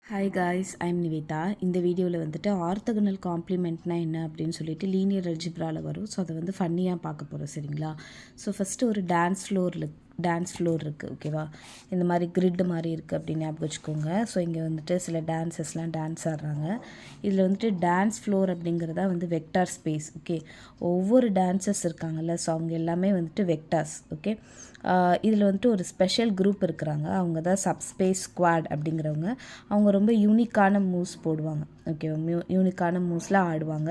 Hi guys, I'm Nivita. இந்த வீடியோவில் வந்துட்டு ஆர்த்தோகனல் காம்ப்ளிமெண்ட்னா என்ன அப்படின்னு சொல்லிட்டு லீனியர் அல்ஜிப்ராவில் வரும். ஸோ அதை வந்து ஃபன்னியாக பார்க்க போகிறோம், சரிங்களா? ஸோ ஃபஸ்ட்டு ஒரு டான்ஸ் ஃப்ளோர் இருக்குது, ஓகேவா? இந்த மாதிரி கிரிட் மாதிரி இருக்குது அப்படின்னு ஞாபகம் வச்சுக்கோங்க. ஸோ இங்கே வந்துட்டு சில டான்ஸஸ்லாம் டான்ஸ் ஆடுறாங்க. இதில் வந்துட்டு டான்ஸ் ஃப்ளோர் அப்படிங்கிறதா வந்து வெக்டார் ஸ்பேஸ், ஓகே? ஒவ்வொரு டான்ஸஸ் இருக்காங்கல்ல, ஸோ அவங்க எல்லாமே வந்துட்டு வெக்டார்ஸ், ஓகே? இதில் வந்துட்டு ஒரு ஸ்பெஷல் குரூப் இருக்கிறாங்க. அவங்க தான் சப்ஸ்பேஸ் ஸ்குவாட் அப்படிங்கிறவங்க. அவங்க ரொம்ப யூனிக்கான மூவ்ஸ் போடுவாங்க, ஓகேவா? யூனிக்கான மூவ்ஸ்லாம் ஆடுவாங்க.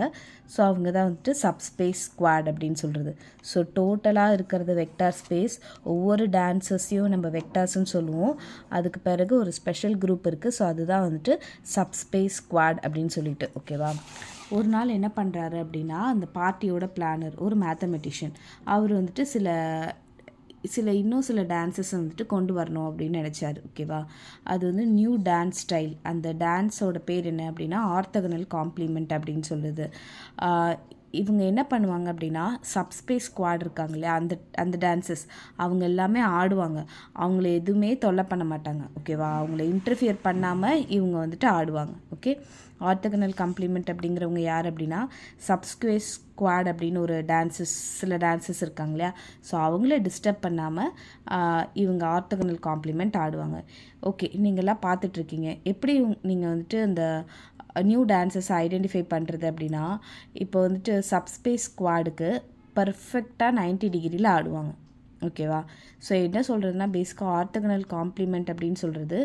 ஸோ அவங்க தான் வந்துட்டு சப்ஸ்பேஸ் ஸ்குவாட் அப்படின்னு சொல்கிறது. ஸோ டோட்டலாக இருக்கிறது வெக்டார் ஸ்பேஸ். ஒவ்வொரு டான்ஸஸையும் நம்ம வெக்டார்ஸ்ன்னு சொல்லுவோம். அதுக்கு பிறகு ஒரு ஸ்பெஷல் குரூப் இருக்குது. ஸோ அதுதான் வந்துட்டு சப்ஸ்பேஸ் ஸ்குவாட் அப்படின்னு சொல்லிட்டு, ஓகேவா? ஒரு நாள் என்ன பண்ணுறாரு அப்படின்னா, அந்த பார்ட்டியோட பிளானர் ஒரு மேத்தமெட்டிஷியன், அவர் வந்துட்டு இன்னும் சில டான்ஸஸ் வந்துட்டு கொண்டு வரணும் அப்படின்னு நினச்சாரு, ஓகேவா? அது வந்து நியூ டான்ஸ் ஸ்டைல். அந்த டான்ஸோட பேர் என்ன அப்படின்னா ஆர்த்தோகனல் காம்ப்ளிமெண்ட் அப்படின்னு சொல்லுது. இவங்க என்ன பண்ணுவாங்க அப்படின்னா, சப்ஸ்பேஸ் ஸ்குவாட் இருக்காங்க இல்லையா, அந்த டான்ஸஸ் அவங்க எல்லாமே ஆடுவாங்க. அவங்கள எதுவுமே தொல்லை பண்ண மாட்டாங்க, ஓகேவா? அவங்கள இன்டர்ஃபியர் பண்ணாமல் இவங்க வந்துட்டு ஆடுவாங்க, ஓகே? ஆர்த்தோகனல் காம்ப்ளிமெண்ட் அப்படிங்கிறவங்க யார் அப்படின்னா, சப்ஸ்பேஸ் ஸ்குவாட் அப்படின்னு ஒரு சில டான்ஸஸ் இருக்காங்க இல்லையா, ஸோ அவங்கள டிஸ்டர்ப் பண்ணாமல் இவங்க ஆர்த்தோகனல் காம்ப்ளிமெண்ட் ஆடுவாங்க. ஓகே, நீங்கள்லாம் பார்த்துட்ருக்கீங்க. எப்படி நீங்கள் வந்துட்டு அந்த நியூ டான்ஸஸ் ஐடென்டிஃபை பண்ணுறது அப்படின்னா, இப்போ வந்துட்டு சப்ஸ்பேஸ் ஸ்குவாடுக்கு பர்ஃபெக்டாக 90 டிகிரியில் ஆடுவாங்க, ஓகேவா? ஸோ என்ன சொல்கிறதுனா, பேசிக்காக ஆர்த்தோகனல் காம்ப்ளிமெண்ட் அப்படின்னு சொல்கிறது,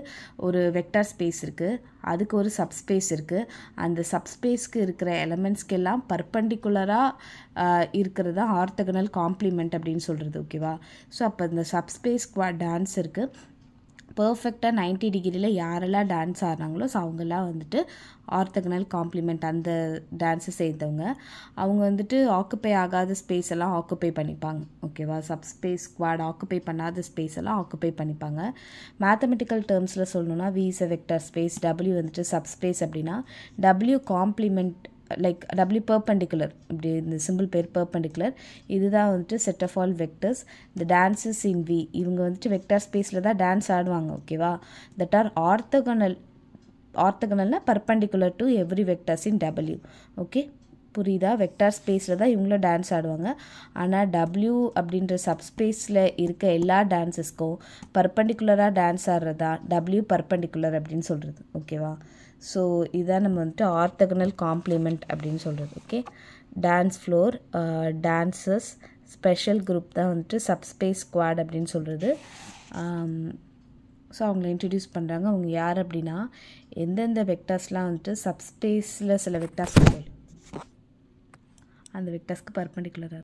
ஒரு வெக்டார் ஸ்பேஸ் இருக்குது, அதுக்கு ஒரு சப்ஸ்பேஸ் இருக்குது. அந்த சப்ஸ்பேஸ்க்கு இருக்கிற எலமெண்ட்ஸ்க்கெல்லாம் பர்பண்டிகுலராக இருக்கிறது தான் ஆர்த்தோகனல் காம்ப்ளிமெண்ட் அப்படின்னு சொல்கிறது, ஓகேவா? ஸோ அப்போ இந்த சப்ஸ்பேஸ் ஸ்குவாட் டான்ஸ் இருக்குது, பர்ஃபெக்டாக 90 டிகிரியில் யாரெல்லாம் டான்ஸ் ஆடுறாங்களோ ஸோ அவங்கெல்லாம் வந்துட்டு ஆர்த்தோகனல் காம்ப்ளிமெண்ட் அந்த டான்ஸை சேர்ந்தவங்க. அவங்க வந்துட்டு ஆக்குப்பை ஆகாத ஸ்பேஸ் எல்லாம் ஆக்குப்பை பண்ணிப்பாங்க, ஓகேவா? சப்ஸ்பேஸ் ஸ்குவாட் ஆக்குப்பை பண்ணாத ஸ்பேஸ் எல்லாம் ஆக்குப்பை பண்ணிப்பாங்க. மேத்தமெட்டிக்கல் டேர்ம்ஸில் சொல்லணும்னா, V is a vector space, W வந்துட்டு சப்ஸ்பேஸ் அப்படின்னா, W complement like W perpendicular, இப்படி இந்த சிம்பிள் பேர் பெர்பெண்டிகுலர். இதுதான் வந்துட்டு செட் ஆஃப் ஆல் வெக்டர்ஸ். இந்த டான்ஸஸ் இன் V, இவங்க வந்துட்டு வெக்டர் ஸ்பேஸில் தான் டான்ஸ் ஆடுவாங்க, ஓகேவா? தட் ஆர் ஆர்த்தோகனல்னா perpendicular to every vectors in W, okay? புரியுதா? வெக்டார் ஸ்பேஸில் தான் இவங்களும் டான்ஸ் ஆடுவாங்க. ஆனால் W அப்படின்ற சப்ஸ்பேஸில் இருக்க எல்லா டான்ஸஸ்க்கும் பர்பெண்டிகுலராக டான்ஸ் ஆடுறது தான் W பர்பெண்டிகுலர் அப்படின்னு சொல்கிறது, ஓகேவா? ஸோ இதான் நம்ம வந்துட்டு ஆர்த்தோகனல் காம்ப்ளிமெண்ட் அப்படின்னு சொல்கிறது, okay? Dance floor, dances, special group தான் வந்துட்டு சப்ஸ்பேஸ் ஸ்குவாட் அப்படின்னு சொல்கிறது. ஸோ அவங்கள இன்ட்ரடியூஸ் பண்ணுறாங்க. அவங்க யார் அப்படின்னா, எந்தெந்த வெக்டர்ஸ்லாம் வந்துட்டு சப்ஸ்பேஸில் சில வெக்டர்ஸ் அந்த வெக்டர்ஸ்க்கு பர்பெண்டிகுலராக